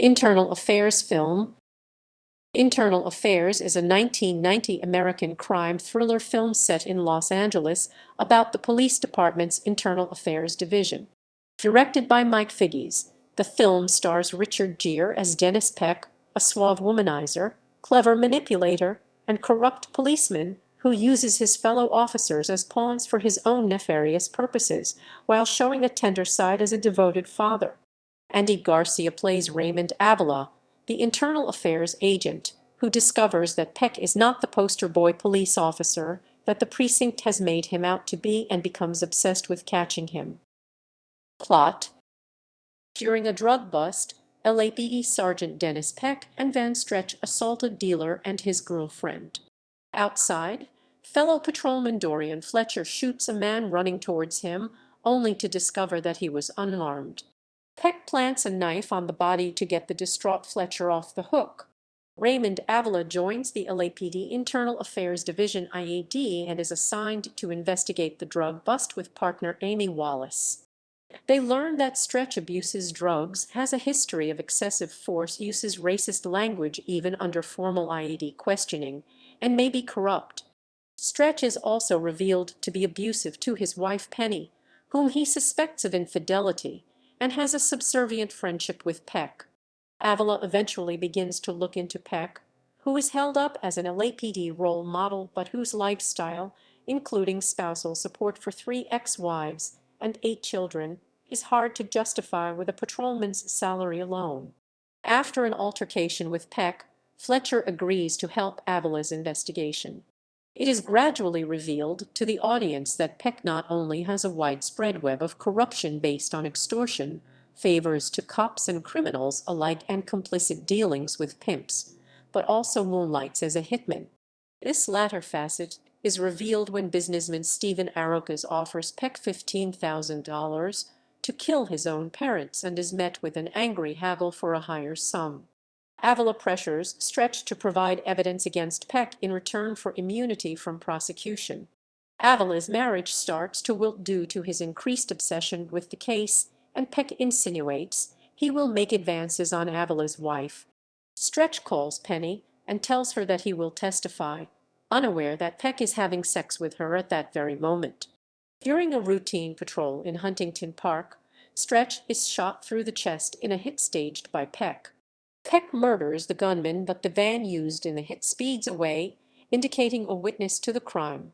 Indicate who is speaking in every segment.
Speaker 1: Internal Affairs film. Internal Affairs is a 1990 American crime thriller film set in Los Angeles about the police department's Internal Affairs division. Directed by Mike Figgis, the film stars Richard Gere as Dennis Peck, a suave womanizer, clever manipulator, and corrupt policeman who uses his fellow officers as pawns for his own nefarious purposes, while showing a tender side as a devoted father. Andy Garcia plays Raymond Avilla, the Internal Affairs agent, who discovers that Peck is not the poster boy police officer that the precinct has made him out to be and becomes obsessed with catching him. Plot: during a drug bust, LAPD Sergeant Dennis Peck and Van Stretch assault a dealer and his girlfriend. Outside, fellow patrolman Dorian Fletcher shoots a man running towards him, only to discover that he was unarmed. Peck plants a knife on the body to get the distraught Fletcher off the hook. Raymond Avilla joins the LAPD Internal Affairs Division IAD and is assigned to investigate the drug bust with partner Amy Wallace. They learn that Stretch abuses drugs, has a history of excessive force, uses racist language even under formal IAD questioning, and may be corrupt. Stretch is also revealed to be abusive to his wife Penny, whom he suspects of infidelity, and has a subservient friendship with Peck. Avilla eventually begins to look into Peck, who is held up as an LAPD role model but whose lifestyle, including spousal support for 3 ex-wives and 8 children, is hard to justify with a patrolman's salary alone. After an altercation with Peck, Fletcher agrees to help Avilla's investigation. It is gradually revealed to the audience that Peck not only has a widespread web of corruption based on extortion, favors to cops and criminals alike, and complicit dealings with pimps, but also moonlights as a hitman. This latter facet is revealed when businessman Stephen Arocas offers Peck $15,000 to kill his own parents and is met with an angry haggle for a higher sum. Avilla pressures Stretch to provide evidence against Peck in return for immunity from prosecution. Avilla's marriage starts to wilt due to his increased obsession with the case, and Peck insinuates he will make advances on Avilla's wife. Stretch calls Penny and tells her that he will testify, unaware that Peck is having sex with her at that very moment. During a routine patrol in Huntington Park, Stretch is shot through the chest in a hit staged by Peck. Peck murders the gunman, but the van used in the hit speeds away, indicating a witness to the crime.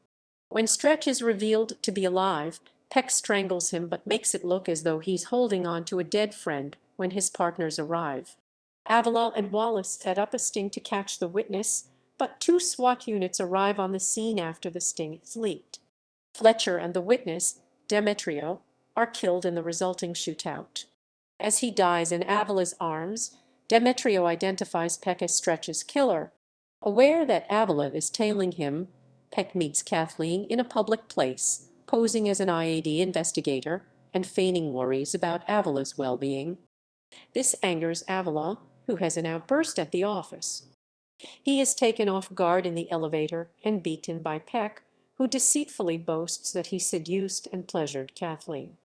Speaker 1: When Stretch is revealed to be alive, Peck strangles him but makes it look as though he's holding on to a dead friend when his partners arrive. Avilla and Wallace set up a sting to catch the witness, but 2 SWAT units arrive on the scene after the sting is leaked. Fletcher and the witness, Demetrio, are killed in the resulting shootout. As he dies in Avilla's arms, Demetrio identifies Peck as Stretch's killer. Aware that Avilla is tailing him, Peck meets Kathleen in a public place, posing as an IAD investigator and feigning worries about Avilla's well-being. This angers Avilla, who has an outburst at the office. He is taken off guard in the elevator and beaten by Peck, who deceitfully boasts that he seduced and pleasured Kathleen.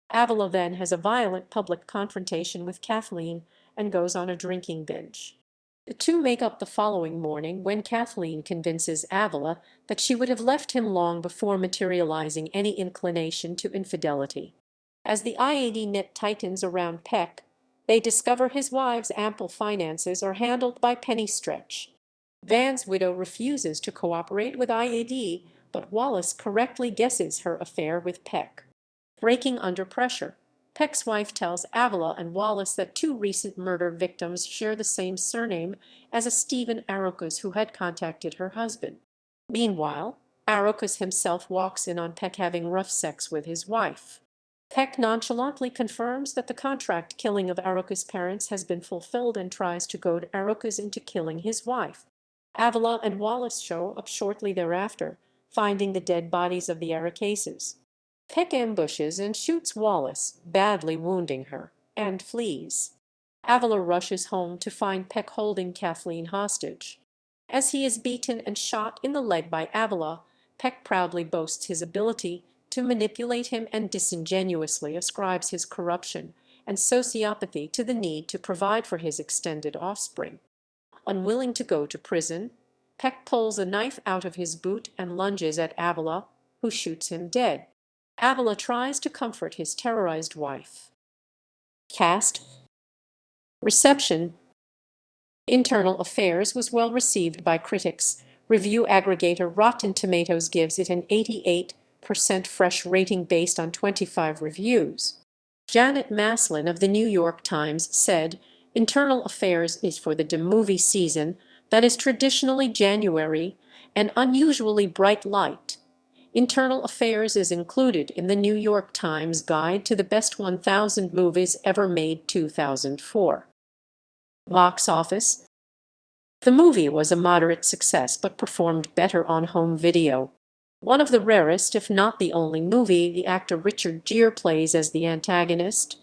Speaker 1: Avilla then has a violent public confrontation with Kathleen and goes on a drinking binge. The two make up the following morning when Kathleen convinces Avilla that she would have left him long before materializing any inclination to infidelity. As the IAD net tightens around Peck, they discover his wife's ample finances are handled by Penny Stretch. Van's widow refuses to cooperate with IAD, but Wallace correctly guesses her affair with Peck. Breaking under pressure, Peck's wife tells Avilla and Wallace that 2 recent murder victims share the same surname as a Stephen Arocas who had contacted her husband. Meanwhile, Arocas himself walks in on Peck having rough sex with his wife. Peck nonchalantly confirms that the contract killing of Arocas' parents has been fulfilled and tries to goad Arocas into killing his wife. Avilla and Wallace show up shortly thereafter, finding the dead bodies of the Arocases. Peck ambushes and shoots Wallace, badly wounding her, and flees. Avilla rushes home to find Peck holding Kathleen hostage. As he is beaten and shot in the leg by Avilla, Peck proudly boasts his ability to manipulate him and disingenuously ascribes his corruption and sociopathy to the need to provide for his extended offspring. Unwilling to go to prison, Peck pulls a knife out of his boot and lunges at Avilla, who shoots him dead. Avilla tries to comfort his terrorized wife. Cast. Reception. Internal Affairs was well received by critics. Review aggregator Rotten Tomatoes gives it an 88% fresh rating based on 25 reviews. Janet Maslin of the New York Times said, "Internal Affairs is for the movie season that is traditionally January, an unusually bright light." Internal Affairs is included in the New York Times Guide to the Best 1,000 Movies Ever Made 2004. Box office. The movie was a moderate success but performed better on home video. One of the rarest, if not the only movie the actor Richard Gere plays as the antagonist.